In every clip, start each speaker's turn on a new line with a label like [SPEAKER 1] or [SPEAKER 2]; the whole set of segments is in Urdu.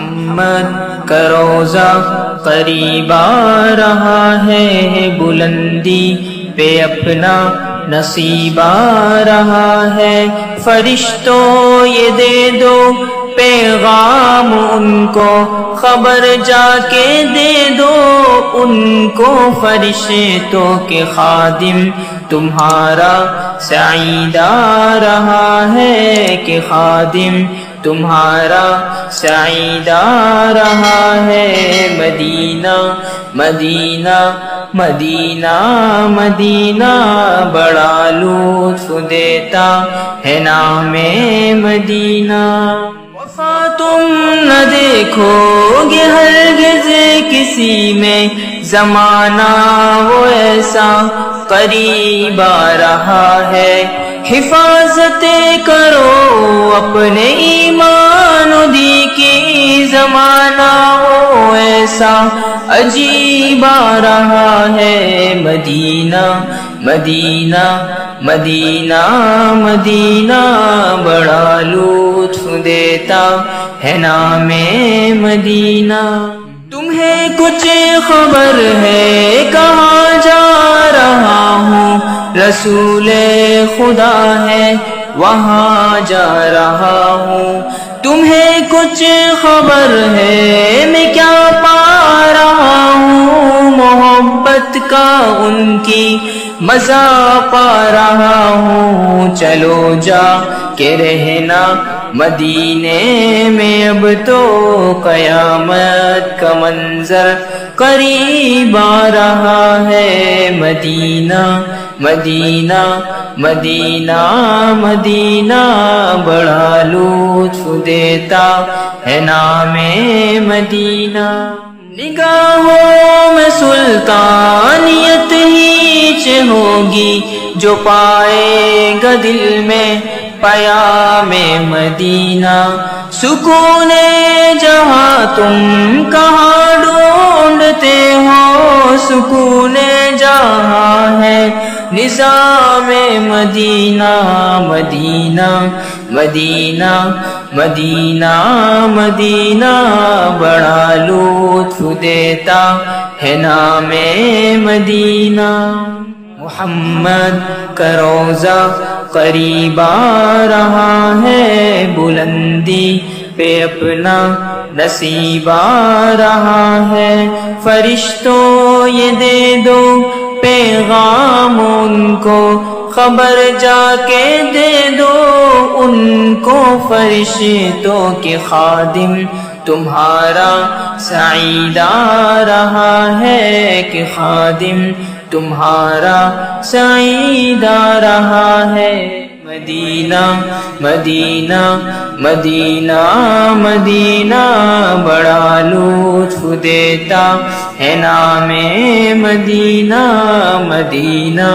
[SPEAKER 1] محمد کا روزہ قریب آ رہا ہے، بلندی پہ اپنا نصیب آ رہا ہے۔ فرشتوں یہ دے دو پیغام ان کو، خبر جا کے دے دو ان کو، فرشتوں کے خادم تمہارا سعید آ رہا ہے، کہ خادم تمہارا سعید آ رہا ہے۔ مدینہ مدینہ مدینہ مدینہ بڑا لطف دیتا ہے نام مدینہ۔ وفا تم نہ دیکھو گے ہرگز کسی میں، زمانہ وہ ایسا قریب آ رہا ہے۔ حفاظت کرو اپنے ایمان و دی کی، زمانہ وہ ایسا عجیب آ رہا ہے۔ مدینہ مدینہ مدینہ مدینہ بڑا لطف دیتا ہے نام مدینہ۔ تمہیں کچھ خبر ہے کہاں جا رہا ہوں، رسول خدا ہے وہاں جا رہا ہوں۔ تمہیں کچھ خبر ہے میں کیا پا رہا ہوں، محبت کا ان کی مزہ پا رہا ہوں۔ چلو جا کے رہنا مدینے میں، اب تو قیامت کا منظر قریب آ رہا ہے۔ مدینہ مدینہ مدینہ مدینہ بڑا لطف دیتا ہے نام مدینہ۔ نگاہوں میں سلطانیت ہیچ ہوگی، جو پائے گا دل میں پیام مدینہ۔ سکون جہاں تم کہاں ڈھونڈتے ہو، سکون جہاں ہے نظام مدینہ۔ مدینہ مدینہ مدینہ مدینہ بڑا لطف دیتا ہے نام مدینہ۔ محمد کا روزہ قریب آ رہا ہے، بلندی پہ اپنا نصیب آ رہا ہے۔ فرشتوں یہ دے دو پیغام ان کو، خبر جا کے دے دو ان کو، فرشتوں کے خادم تمہارا سعید آ رہا ہے، کہ خادم تمہارا سعید آ رہا ہے۔ مدینہ مدینہ مدینہ مدینہ بڑا لطف دیتا ہے نام مدینہ۔ مدینہ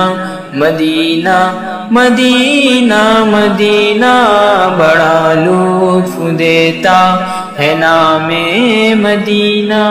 [SPEAKER 1] مدینہ مدینہ مدینہ بڑا لطف دیتا ہے نام مدینہ۔